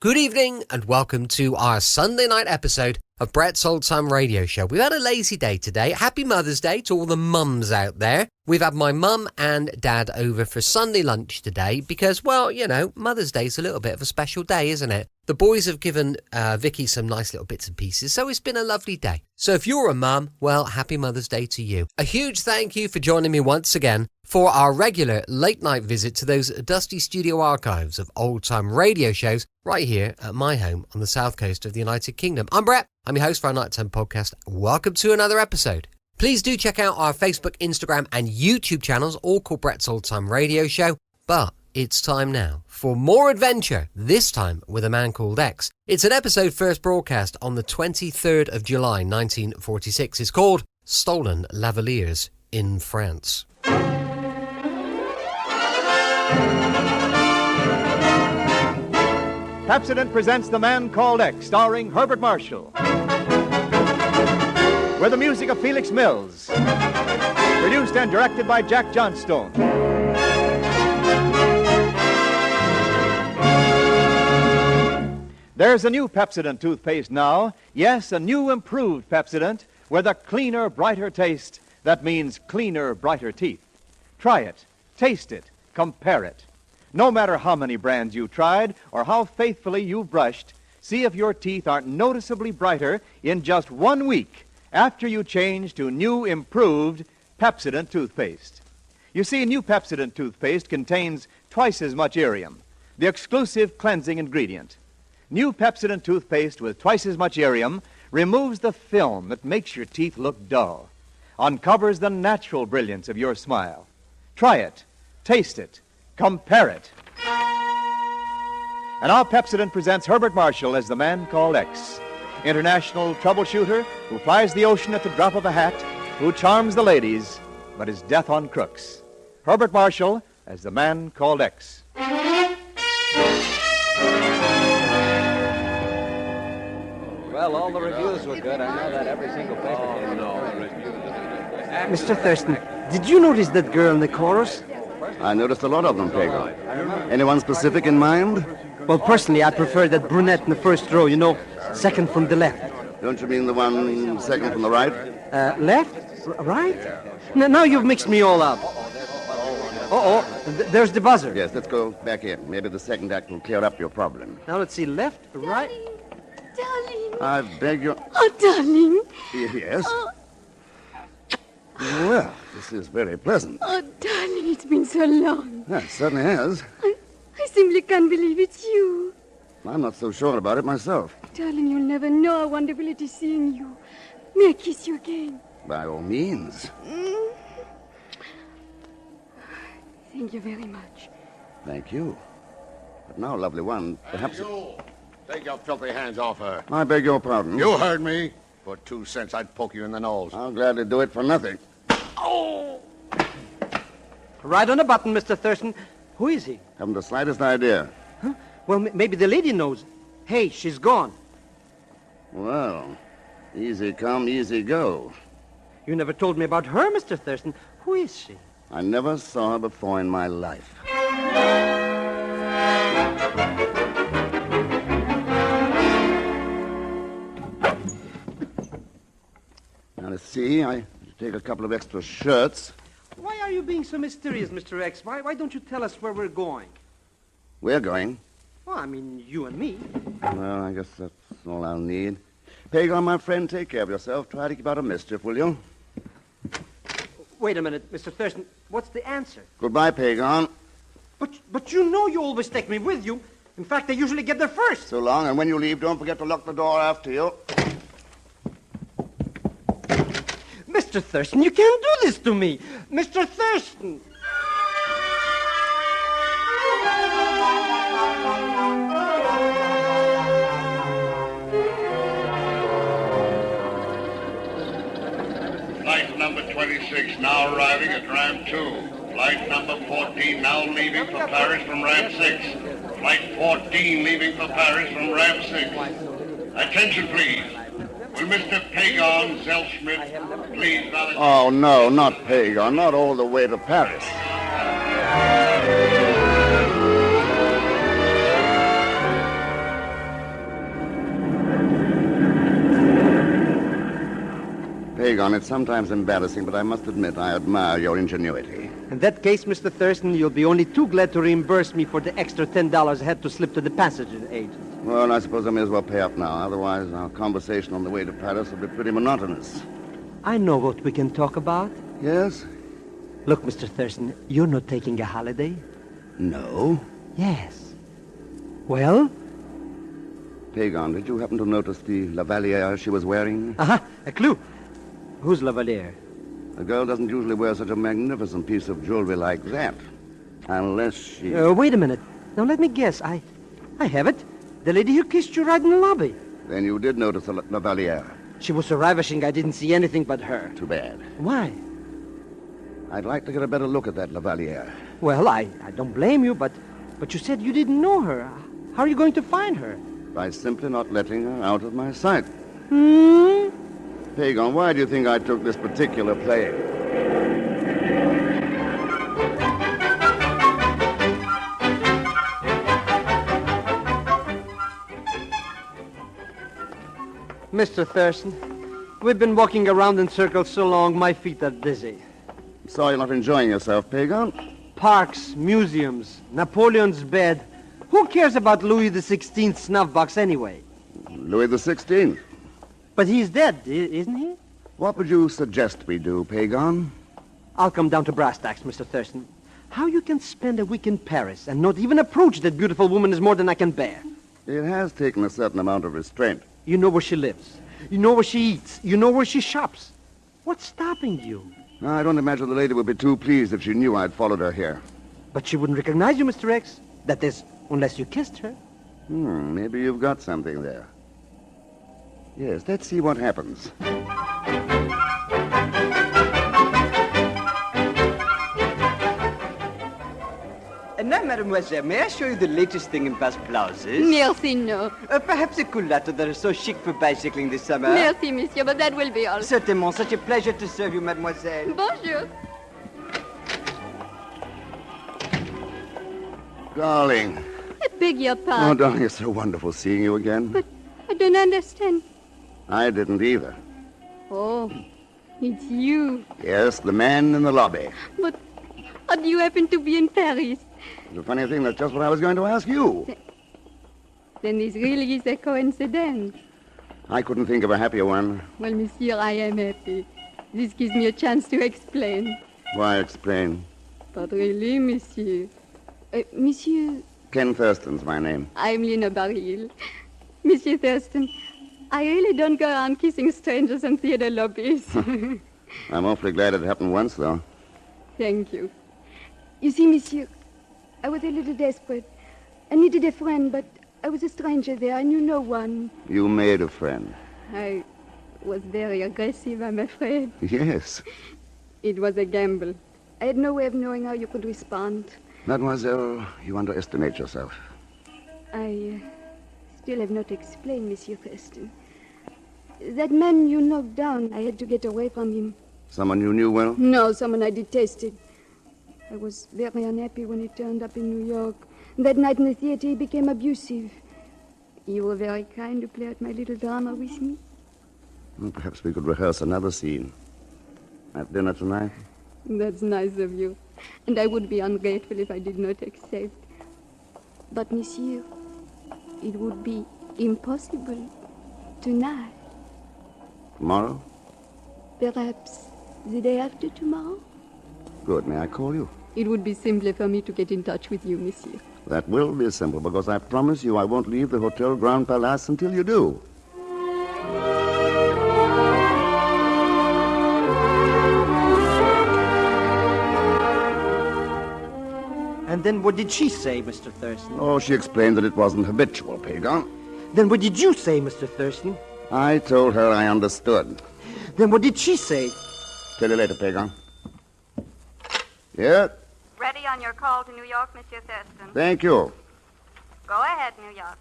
Good evening and welcome to our Sunday night episode of Brett's Old Time Radio Show. We've had a lazy day today. Happy Mother's Day to all the mums out there. We've had my mum and dad over for Sunday lunch today because, well, you know, Mother's Day's a little bit of a special day, isn't it? The boys have given Vicky some nice little bits and pieces, so it's been a lovely day. So if you're a mum, well, happy Mother's Day to you. A huge thank you for joining me once again for our regular late night visit to those dusty studio archives of old time radio shows right here at my home on the south coast of the United Kingdom. I'm Brett. I'm your host for our nighttime podcast. Welcome to another episode. Please do check out our Facebook, Instagram and YouTube channels, all called Brett's Old Time Radio Show. But it's time now for more adventure, this time with a man called X. It's an episode first broadcast on the 23rd of July 1946. It's called Stolen Lavaliers in France. Pepsodent presents The Man Called X, starring Herbert Marshall. With the music of Felix Mills. Produced and directed by Jack Johnstone. There's a new Pepsodent toothpaste now. Yes, a new improved Pepsodent with a cleaner, brighter taste. That means cleaner, brighter teeth. Try it, taste it, compare it. No matter how many brands you've tried or how faithfully you've brushed, see if your teeth aren't noticeably brighter in just 1 week after you change to new, improved Pepsodent toothpaste. You see, new Pepsodent toothpaste contains twice as much Irium, the exclusive cleansing ingredient. New Pepsodent toothpaste with twice as much Irium removes the film that makes your teeth look dull, uncovers the natural brilliance of your smile. Try it, taste it, compare it. And now Pepsodent presents Herbert Marshall as the Man Called X, international troubleshooter who flies the ocean at the drop of a hat, who charms the ladies, but is death on crooks. Herbert Marshall as the Man Called X. Well, all the reviews were good. I know that every single paper gave it. Mr. Thurston, did you notice that girl in the chorus? I noticed a lot of them, Pedro. Anyone specific in mind? Well, personally, I prefer that brunette in the first row, you know, second from the left. Don't you mean the one second from the right? Left? Right? Now you've mixed me all up. There's the buzzer. Yes, let's go back in. Maybe the second act will clear up your problem. Now let's see, left, right. Darling. I beg your... Oh, darling. Yes? Oh. Well, this is very pleasant. Oh, darling, it's been so long. Yeah, it certainly has. I simply can't believe it's you. I'm not so sure about it myself. Darling, you'll never know how wonderful it is seeing you. May I kiss you again? By all means. Thank you very much. Thank you. But now, lovely one, perhaps... You! Take your filthy hands off her. I beg your pardon. You heard me. For 2 cents, I'd poke you in the nose. I'll gladly do it for nothing. Oh! Right on the button, Mr. Thurston. Who is he? Haven't the slightest idea. Huh? Well, maybe the lady knows. Hey, she's gone. Well, easy come, easy go. You never told me about her, Mr. Thurston. Who is she? I never saw her before in my life. Now, let's see. I take a couple of extra shirts. Why are you being so mysterious, Mr. X? Why don't you tell us where we're going? We're going. Well, I mean, you and me. Well, I guess that's all I'll need. Pagan, my friend, take care of yourself. Try to keep out of mischief, will you? Wait a minute, Mr. Thurston. What's the answer? Goodbye, Pagan. But you know you always take me with you. In fact, I usually get there first. So long, and when you leave, don't forget to lock the door after you. Mr. Thurston, you can't do this to me. Mr. Thurston! Flight number 26 now arriving at Ramp 2. Flight number 14 now leaving for Paris from Ramp 6. Flight 14 leaving for Paris from Ramp 6. Attention, please. Will Mr. Pagan Zellschmidt please validate... Oh, no, not Pagan. Not all the way to Paris. Pagon, it's sometimes embarrassing, but I must admit I admire your ingenuity. In that case, Mr. Thurston, you'll be only too glad to reimburse me for the extra $10 I had to slip to the passenger agent. Well, I suppose I may as well pay up now. Otherwise, our conversation on the way to Paris will be pretty monotonous. I know what we can talk about. Yes? Look, Mr. Thurston, you're not taking a holiday? No. Yes. Well? Pagon, did you happen to notice the Lavalier she was wearing? A clue. Who's Lavalier? A girl doesn't usually wear such a magnificent piece of jewelry like that. Unless she... Wait a minute. Now, let me guess. I have it. The lady who kissed you right in the lobby. Then you did notice the Lavalier. She was so ravishing I didn't see anything but her. Too bad. Why? I'd like to get a better look at that Lavalier. Well, I don't blame you, but you said you didn't know her. How are you going to find her? By simply not letting her out of my sight. Pagon, why do you think I took this particular plane? Mr. Thurston, we've been walking around in circles so long, my feet are dizzy. Sorry you're not enjoying yourself, Pagon. Parks, museums, Napoleon's bed. Who cares about Louis XVI snuff box anyway? Louis XVI. But he's dead, isn't he? What would you suggest we do, Pagon? I'll come down to brass tacks, Mr. Thurston. How you can spend a week in Paris and not even approach that beautiful woman is more than I can bear. It has taken a certain amount of restraint. You know where she lives. You know where she eats. You know where she shops. What's stopping you? I don't imagine the lady would be too pleased if she knew I'd followed her here. But she wouldn't recognize you, Mr. X. That is, unless you kissed her. Maybe you've got something there. Yes, let's see what happens. And now, mademoiselle, may I show you the latest thing in bust blouses? Merci, no. Perhaps a culotte that are so chic for bicycling this summer. Merci, monsieur, but that will be all. Certainly, such a pleasure to serve you, mademoiselle. Bonjour. Darling. I beg your Oh, pardon. darling, it's so wonderful seeing you again. But I don't understand. I didn't either. Oh, it's you. Yes, the man in the lobby. But how do you happen to be in Paris? The funny thing, that's just what I was going to ask you. Then this really is a coincidence. I couldn't think of a happier one. Well, monsieur, I am happy. This gives me a chance to explain. Why explain? But really, monsieur... monsieur... Ken Thurston's my name. I'm Lina Baril. Monsieur Thurston, I really don't go around kissing strangers in theater lobbies. I'm awfully glad it happened once, though. Thank you. You see, monsieur, I was a little desperate. I needed a friend, but I was a stranger there. I knew no one. You made a friend. I was very aggressive, I'm afraid. Yes. It was a gamble. I had no way of knowing how you could respond. Mademoiselle, you underestimate yourself. I still have not explained, Monsieur Thurston. That man you knocked down, I had to get away from him. Someone you knew well? No, someone I detested. I was very unhappy when he turned up in New York. That night in the theater, he became abusive. You were very kind to play out my little drama with me. Well, perhaps we could rehearse another scene. At dinner tonight? That's nice of you. And I would be ungrateful if I did not accept. But, monsieur, it would be impossible tonight. Tomorrow? Perhaps the day after tomorrow? Good. May I call you? It would be simpler for me to get in touch with you, monsieur. That will be simple, because I promise you I won't leave the Hotel Grand Palace until you do. And then what did she say, Mr. Thurston? Oh, she explained that it wasn't habitual, Pagon. Then what did you say, Mr. Thurston? I told her I understood. Then what did she say? Tell you later, Pagon. Yeah? Ready on your call to New York, Monsieur Thurston. Thank you. Go ahead, New York.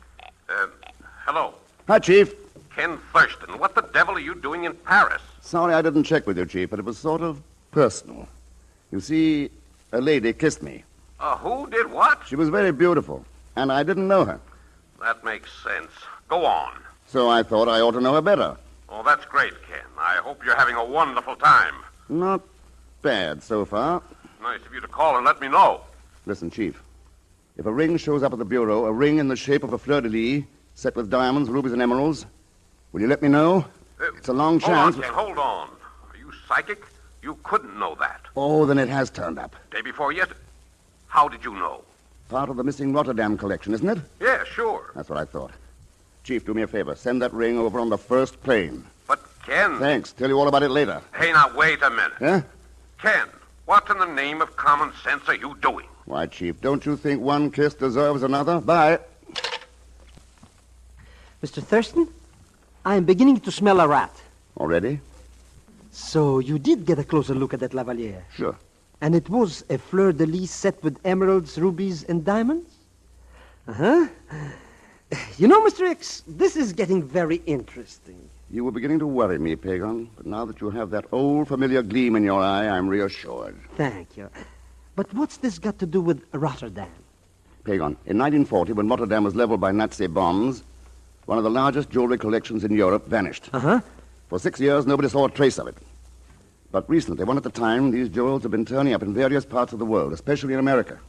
Hello. Hi, Chief. Ken Thurston. What the devil are you doing in Paris? Sorry I didn't check with you, Chief, but it was sort of personal. You see, a lady kissed me. Who did what? She was very beautiful, and I didn't know her. That makes sense. Go on. So I thought I ought to know her better. Oh, that's great, Ken. I hope you're having a wonderful time. Not bad so far. Nice of you to call and let me know. Listen, Chief. If a ring shows up at the Bureau, a ring in the shape of a fleur-de-lis, set with diamonds, rubies, and emeralds, will you let me know? It's a long chance. Hold on. Are you psychic? You couldn't know that. Oh, then it has turned up. Day before yesterday. How did you know? Part of the missing Rotterdam collection, isn't it? Yeah, sure. That's what I thought. Chief, do me a favor. Send that ring over on the first plane. But, Ken... Thanks. Tell you all about it later. Hey, now, wait a minute. Huh? Ken, what in the name of common sense are you doing? Why, Chief, don't you think one kiss deserves another? Bye. Mr. Thurston, I am beginning to smell a rat. Already? So you did get a closer look at that Lavalier? Sure. And it was a fleur-de-lis set with emeralds, rubies, and diamonds? Uh-huh. You know, Mr. X, this is getting very interesting. You were beginning to worry me, Pagan, but now that you have that old familiar gleam in your eye, I'm reassured. Thank you. But what's this got to do with Rotterdam? Pagan, in 1940, when Rotterdam was leveled by Nazi bombs, one of the largest jewelry collections in Europe vanished. Uh-huh. For 6 years, nobody saw a trace of it. But recently, one at a time, these jewels have been turning up in various parts of the world, especially in America.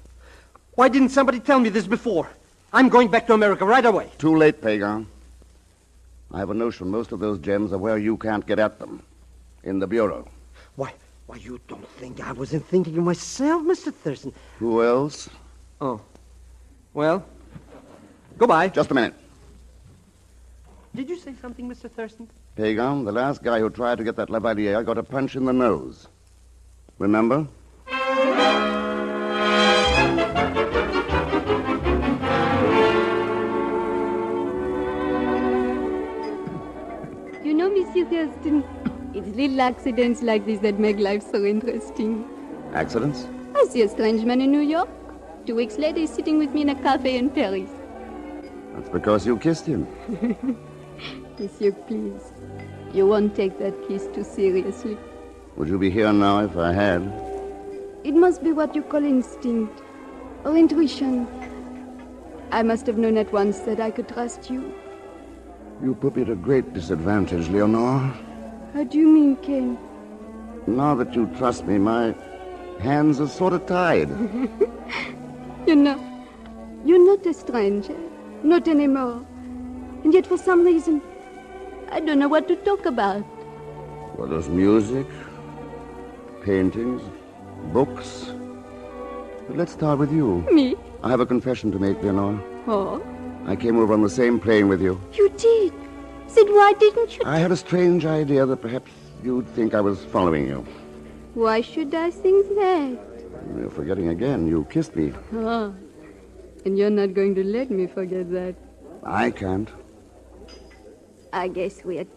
Why didn't somebody tell me this before? I'm going back to America right away. Too late, Pagan. I have a notion most of those gems are where you can't get at them. In the Bureau. Why, you don't think I wasn't thinking of myself, Mr. Thurston? Who else? Oh. Well, goodbye. Just a minute. Did you say something, Mr. Thurston? Pagan, the last guy who tried to get that Lavalier got a punch in the nose. Remember? You know, Monsieur Thurston, it's little accidents like this that make life so interesting. Accidents? I see a strange man in New York. 2 weeks later, he's sitting with me in a cafe in Paris. That's because you kissed him. Monsieur, please. You won't take that kiss too seriously. Would you be here now if I had? It must be what you call instinct or intuition. I must have known at once that I could trust you. You put me at a great disadvantage, Leonore. How do you mean, Ken? Now that you trust me, my hands are sort of tied. You're not a stranger. Not anymore. And yet, for some reason, I don't know what to talk about. Well, there's music, paintings, books. But let's start with you. Me? I have a confession to make, Leonore. Oh? I came over on the same plane with you. You did? Said, why didn't you? I had a strange idea that perhaps you'd think I was following you. Why should I think that? You're forgetting again. You kissed me. Oh. And you're not going to let me forget that. I can't. I guess we'd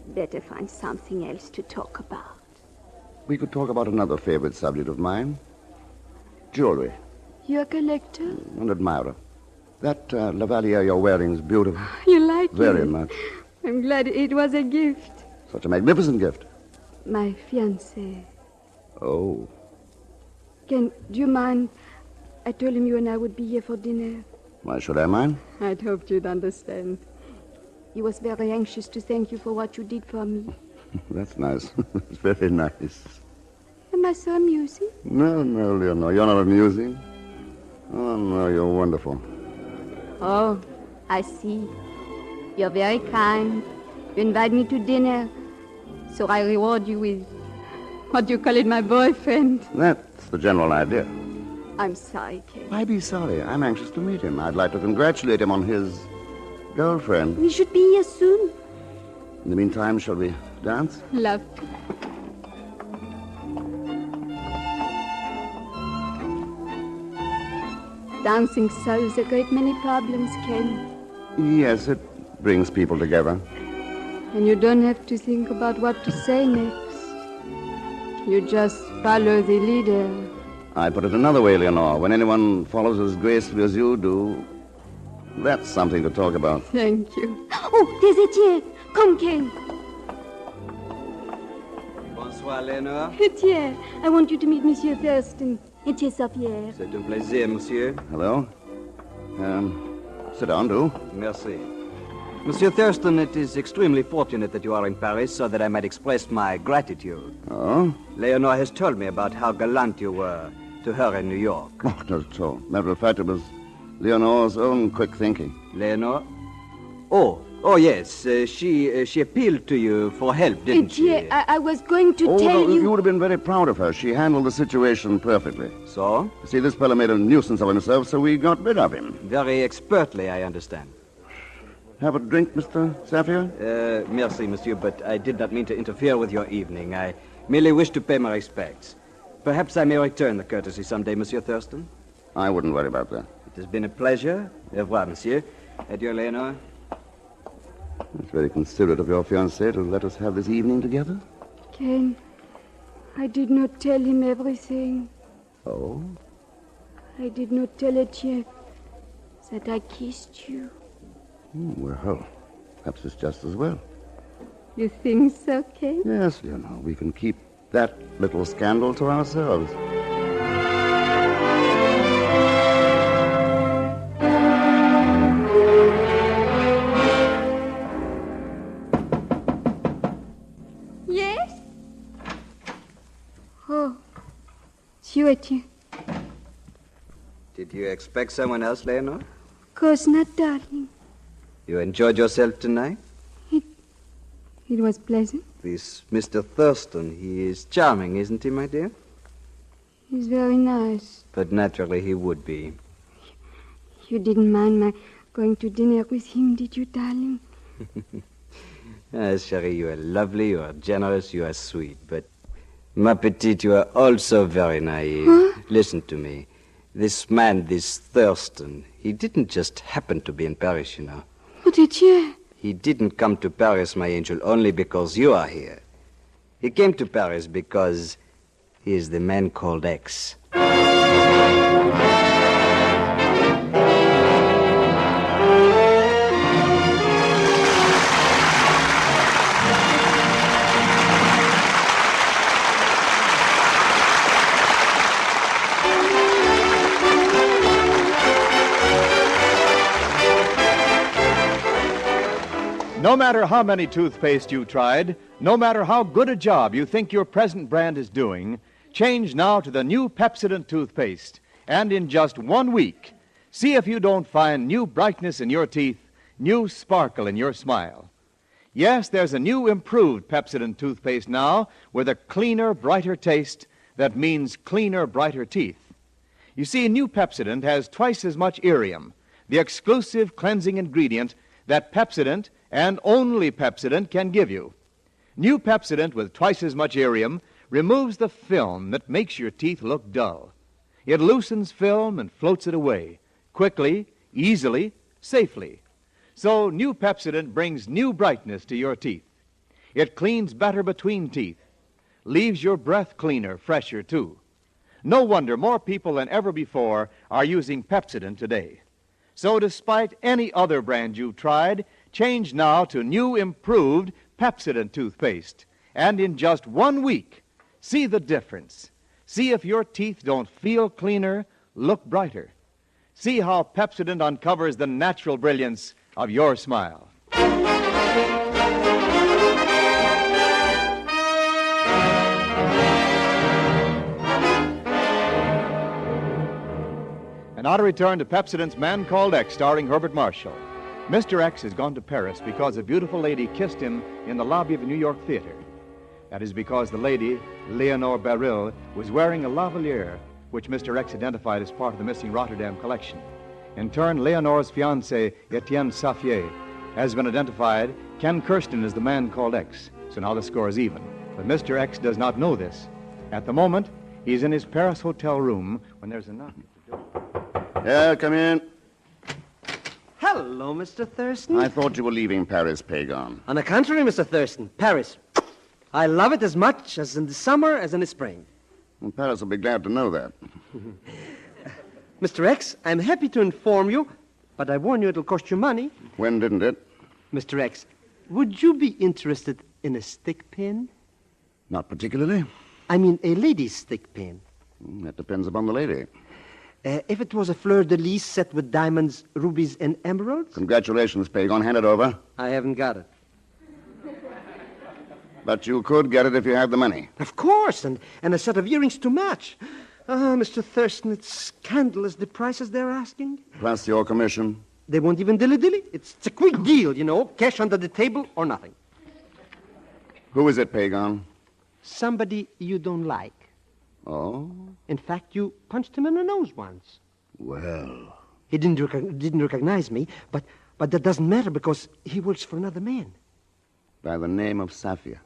better find something else to talk about. We could talk about another favorite subject of mine. Jewelry. You're a collector? An admirer. That Lavalier you're wearing is beautiful. You like it? Very much. I'm glad it was a gift. Such a magnificent gift. My fiancé. Oh. Ken, do you mind? I told him you and I would be here for dinner. Why should I mind? I'd hoped you'd understand. He was very anxious to thank you for what you did for me. That's nice. It's very nice. Am I so amusing? No, Leonore, you're not amusing. Oh, no, you're wonderful. Oh, I see. You're very kind. You invite me to dinner, so I reward you with, what do you call it, my boyfriend? That's the general idea. I'm sorry, Ken. Why be sorry? I'm anxious to meet him. I'd like to congratulate him on his girlfriend. We should be here soon. In the meantime, shall we dance? Love. Dancing solves a great many problems, Ken. Yes, it brings people together. And you don't have to think about what to say next. You just follow the leader. I put it another way, Leonore. When anyone follows as gracefully as you do, that's something to talk about. Thank you. Oh, there's Etienne. Come, Ken. Bonsoir, Léonore. Etienne, I want you to meet Monsieur Thurston. Etienne Saint-Pierre. C'est un plaisir, monsieur. Hello? Sit down, do. Merci. Monsieur Thurston, it is extremely fortunate that you are in Paris so that I might express my gratitude. Oh? Leonore has told me about how gallant you were to her in New York. Oh, not at all. Matter of fact, it was Leonore's own quick thinking. Leonore? Oh, yes. She appealed to you for help, didn't she? I was going to tell you you... would have been very proud of her. She handled the situation perfectly. So? You see, this fellow made a nuisance of himself, so we got rid of him. Very expertly, I understand. Have a drink, Mr. Sapphire? Merci, monsieur, but I did not mean to interfere with your evening. I merely wish to pay my respects. Perhaps I may return the courtesy someday, Monsieur Thurston. I wouldn't worry about that. It has been a pleasure. Au revoir, monsieur. Adieu, Leonore. It's very considerate of your fiancé to let us have this evening together. Ken, I did not tell him everything. Oh? I did not tell Etienne that I kissed you. Well, perhaps it's just as well. You think so, Ken? Yes, we can keep that little scandal to ourselves. Yes? Oh, it's you, Etienne. Did you expect someone else, Leonore? Of course not, darling. You enjoyed yourself tonight? It was pleasant. This Mr. Thurston, he is charming, isn't he, my dear? He's very nice. But naturally he would be. You didn't mind my going to dinner with him, did you, darling? Cherie, you are lovely, you are generous, you are sweet. But, ma petite, you are also very naive. Huh? Listen to me. This man, this Thurston, he didn't just happen to be in Paris, you know. But Etienne... He didn't come to Paris, my angel, only because you are here. He came to Paris because he is the man called X. No matter how many toothpaste you tried, no matter how good a job you think your present brand is doing, change now to the new Pepsodent toothpaste. And in just 1 week, see if you don't find new brightness in your teeth, new sparkle in your smile. Yes, there's a new improved Pepsodent toothpaste now with a cleaner, brighter taste that means cleaner, brighter teeth. You see, new Pepsodent has twice as much irium, the exclusive cleansing ingredient that Pepsodent and only Pepsodent can give you. New Pepsodent with twice as much irium removes the film that makes your teeth look dull. It loosens film and floats it away, quickly, easily, safely. So new Pepsodent brings new brightness to your teeth. It cleans better between teeth, leaves your breath cleaner, fresher, too. No wonder more people than ever before are using Pepsodent today. So despite any other brand you've tried, change now to new improved Pepsodent toothpaste. And in just 1 week, see the difference. See if your teeth don't feel cleaner, look brighter. See how Pepsodent uncovers the natural brilliance of your smile. And now to return to Pepsodent's Man Called X, starring Herbert Marshall. Mr. X has gone to Paris because a beautiful lady kissed him in the lobby of a New York theater. That is because the lady, Leonore Beryl, was wearing a Lavalier, which Mr. X identified as part of the missing Rotterdam collection. In turn, Leonore's fiancé, Etienne Safier, has been identified. Ken Kirsten is the Man Called X, so now the score is even. But Mr. X does not know this. At the moment, he's in his Paris hotel room when there's a knock at the door. Yeah, come in. Hello, Mr. Thurston. I thought you were leaving Paris, Pagon. On the contrary, Mr. Thurston, Paris. I love it as much as in the summer as in the spring. Well, Paris will be glad to know that. Mr. X, I'm happy to inform you, but I warn you it'll cost you money. When didn't it? Mr. X, would you be interested in a stick pin? Not particularly. I mean a lady's stick pin. That depends upon the lady. If it was a fleur-de-lis set with diamonds, rubies, and emeralds? Congratulations, Pagon. Hand it over. I haven't got it. But you could get it if you had the money. Of course, and a set of earrings to match. Ah, Mr. Thurston, it's scandalous, the prices they're asking. Plus your commission. They won't even dilly-dilly. It's a quick deal, you know. Cash under the table or nothing. Who is it, Pagon? Somebody you don't like. Oh? In fact, you punched him in the nose once. Well. He didn't recognize me, but that doesn't matter because he works for another man. By the name of Safia.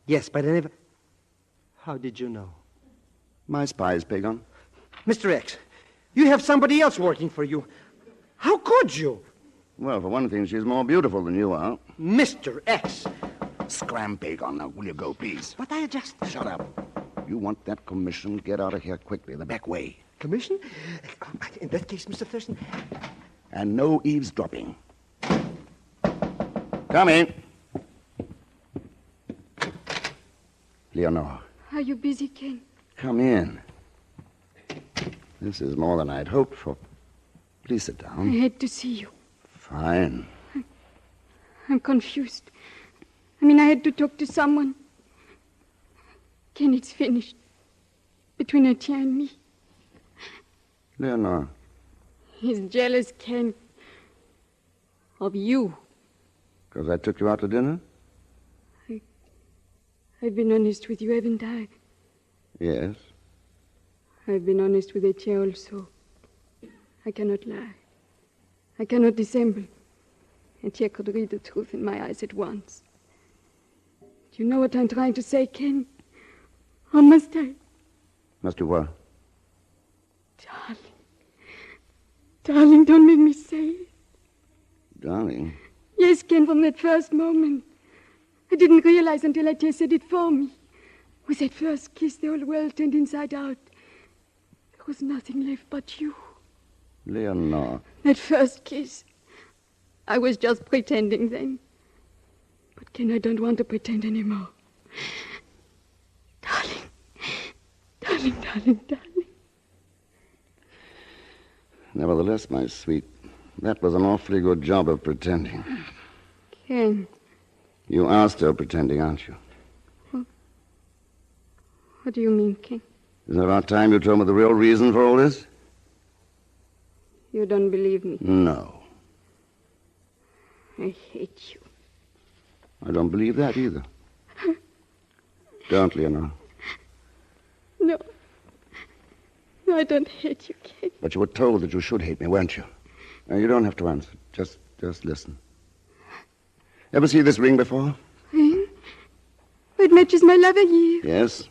Yes, by the name of... How did you know? My spies, Pagon. Mr. X, you have somebody else working for you. How could you? Well, for one thing, she's more beautiful than you are. Mr. X. Scram, Pagon. Now, will you go, please? But I just... Shut up. You want that commission? Get out of here quickly, the back way. Commission? In that case, Mr. Thurston... And no eavesdropping. Come in. Leonore. Are you busy, Ken? Come in. This is more than I'd hoped for. Please sit down. I had to see you. Fine. I'm confused. I had to talk to someone. Ken, it's finished. Between Etienne and me. Leonore. He's jealous, Ken. Of you. Because I took you out to dinner? I've been honest with you, haven't I? Yes. I've been honest with Etienne also. I cannot lie. I cannot dissemble. Etienne could read the truth in my eyes at once. Do you know what I'm trying to say, Ken? Or must I? Must you what? Darling, don't make me say it. Darling? Yes, Ken, from that first moment. I didn't realize until Etienne said it for me. With that first kiss, the whole world turned inside out. There was nothing left but you. Leonore. That first kiss. I was just pretending then. But Ken, I don't want to pretend anymore. Darling. Nevertheless, my sweet, that was an awfully good job of pretending. Ken. You are still pretending, aren't you? What do you mean, Ken? Isn't it about time you told me the real reason for all this? You don't believe me? No. I hate you. I don't believe that either. Don't, Leonore. No, I don't hate you, Ken. But you were told that you should hate me, weren't you? Now, you don't have to answer. Just listen. Ever see this ring before? Ring? It matches my Lavaliers. Yes.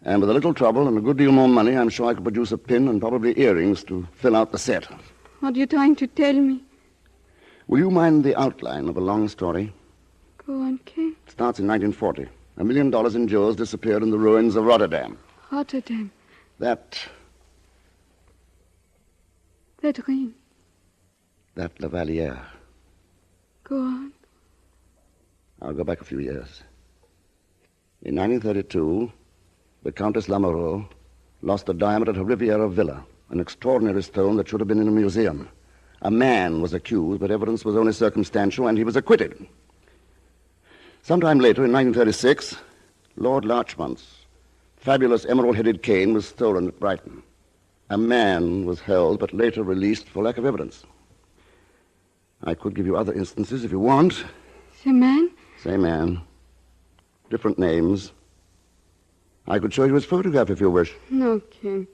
And with a little trouble and a good deal more money, I'm sure I could produce a pin and probably earrings to fill out the set. What are you trying to tell me? Will you mind the outline of a long story? Go on, Ken. It starts in 1940. $1 million in jewels disappeared in the ruins of Rotterdam. Rotterdam. That ring. That Lavalier. Go on. I'll go back a few years. In 1932, the Countess Lamoureux lost a diamond at her Riviera villa, an extraordinary stone that should have been in a museum. A man was accused, but evidence was only circumstantial, and he was acquitted. Sometime later, in 1936, Lord Larchmont's fabulous emerald-headed cane was stolen at Brighton. A man was held, but later released for lack of evidence. I could give you other instances if you want. Same man? Same man. Different names. I could show you his photograph if you wish. No, Ken.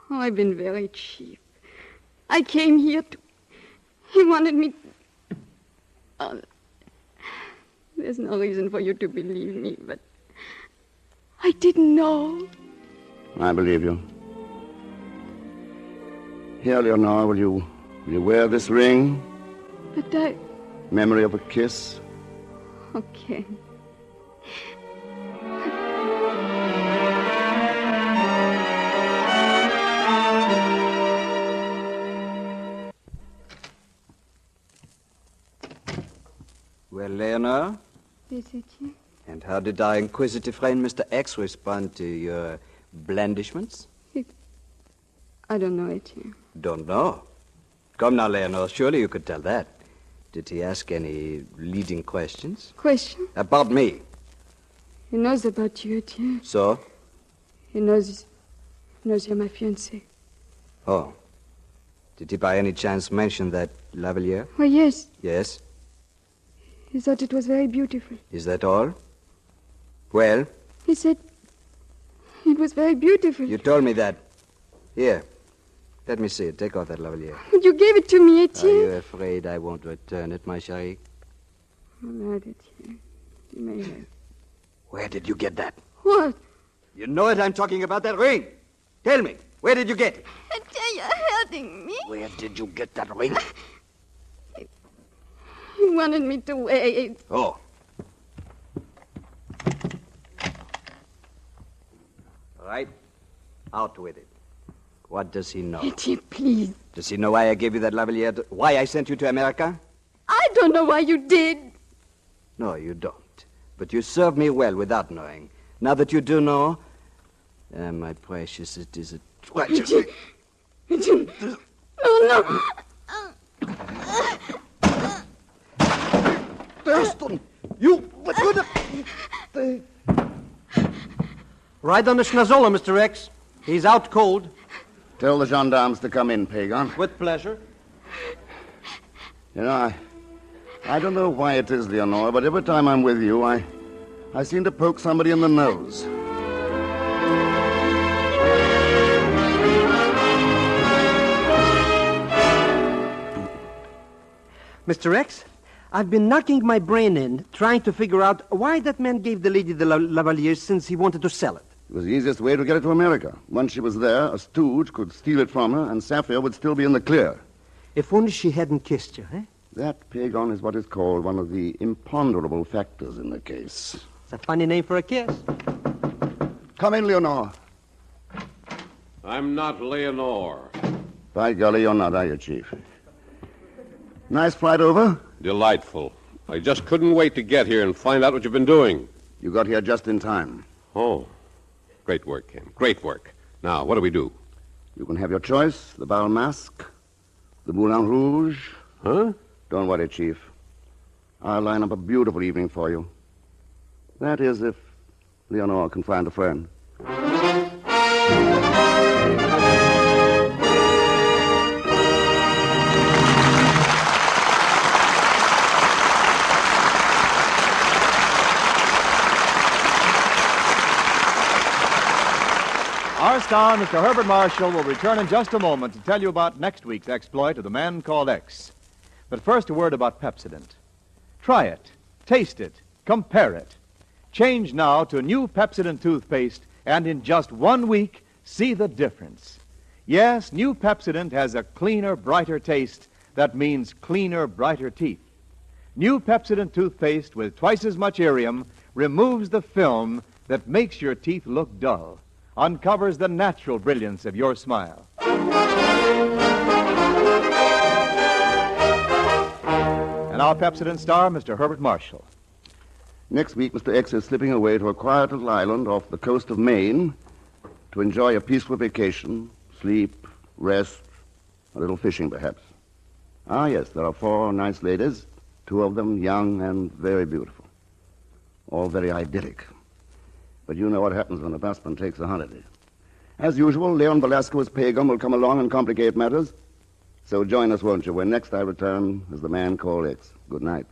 Oh, I've been very cheap. I came here to... He wanted me... Oh, there's no reason for you to believe me, but... I didn't know. I believe you. Here, Leonore, will you wear this ring? But I... Memory of a kiss? Okay. Well, Leonore? Yes, Etienne. And how did our inquisitive friend Mr. X respond to your blandishments? I don't know, Etienne. Don't know? Come now, Leonore, surely you could tell that. Did he ask any leading questions? Question? About me. He knows about you, Etienne. So? He knows you're my fiancé. Oh. Did he by any chance mention that Lavalier? Oh, yes. Yes? He thought it was very beautiful. Is that all? Well? He said it was very beautiful. You told me that. Here. Let me see it. Take off that Lavalier. But you gave it to me, Are Etienne. you afraid I won't return it, my chérie? All right, Etienne. You may have. Where did you get that? What? You know it, I'm talking about that ring. Tell me, where did you get it? Etienne, you're hurting me. Where did you get that ring? He wanted me to wait. Oh. Right. Out with it. What does he know? Etienne, please. Does he know why I gave you that Lavalier? Why I sent you to America? I don't know why you did. No, you don't. But you served me well without knowing. Now that you do know, my precious, it is a tragedy. Etienne. No. Thurston, you... Right on the schnozola, Mr. X. He's out cold. Tell the gendarmes to come in, Pagan. With pleasure. You know, I don't know why it is, Leonore, but every time I'm with you, I seem to poke somebody in the nose. Mr. X, I've been knocking my brain in, trying to figure out why that man gave the lady the Lavaliers since he wanted to sell it. It was the easiest way to get it to America. Once she was there, a stooge could steal it from her, and Sapphire would still be in the clear. If only she hadn't kissed you, eh? That, Pagan, is what is called one of the imponderable factors in the case. It's a funny name for a kiss. Come in, Leonore. I'm not Leonore. By golly, you're not, are you, Chief? Nice flight over? Delightful. I just couldn't wait to get here and find out what you've been doing. You got here just in time. Oh. Great work, Ken. Great work. Now, what do we do? You can have your choice. The Bal Masque, the Moulin Rouge. Huh? Don't worry, Chief. I'll line up a beautiful evening for you. That is, if Leonore can find a friend. Our star, Mr. Herbert Marshall, will return in just a moment to tell you about next week's exploit of the man called X. But first, a word about Pepsodent. Try it, taste it, compare it. Change now to new Pepsodent toothpaste, and in just 1 week, see the difference. Yes, new Pepsodent has a cleaner, brighter taste. That means cleaner, brighter teeth. New Pepsodent toothpaste with twice as much irium removes the film that makes your teeth look dull, uncovers the natural brilliance of your smile. And our Pepsodent star, Mr. Herbert Marshall. Next week, Mr. X is slipping away to a quiet little island off the coast of Maine to enjoy a peaceful vacation, sleep, rest, a little fishing, perhaps. Ah, yes, there are 4 nice ladies, 2 of them young and very beautiful. All very idyllic. But you know what happens when a busman takes a holiday. As usual, Leon Velasquez Pagum will come along and complicate matters. So join us, won't you, when next I return as the man called X. Good night.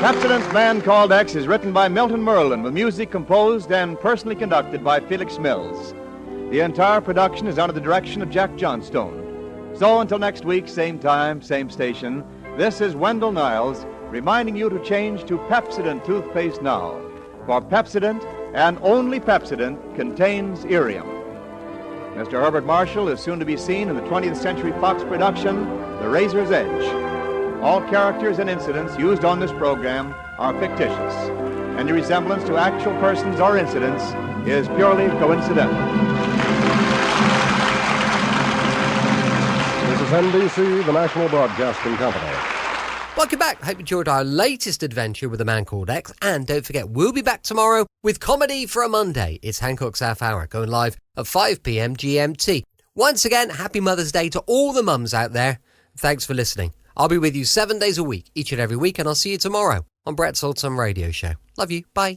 Pepsodent's Man Called X is written by Milton Merlin with music composed and personally conducted by Felix Mills. The entire production is under the direction of Jack Johnstone. So until next week, same time, same station, this is Wendell Niles reminding you to change to Pepsodent toothpaste now. For Pepsodent, and only Pepsodent, contains irium. Mr. Herbert Marshall is soon to be seen in the 20th Century Fox production, The Razor's Edge. All characters and incidents used on this program are fictitious. Any resemblance to actual persons or incidents is purely coincidental. NBC, the National Broadcasting Company. Welcome back. Hope you enjoyed our latest adventure with a man called X. And don't forget, we'll be back tomorrow with comedy for a Monday. It's Hancock's Half Hour, going live at 5 p.m. GMT. Once again, happy Mother's Day to all the mums out there. Thanks for listening. I'll be with you 7 days a week, each and every week, and I'll see you tomorrow on Brett's Old Time Radio Show. Love you. Bye.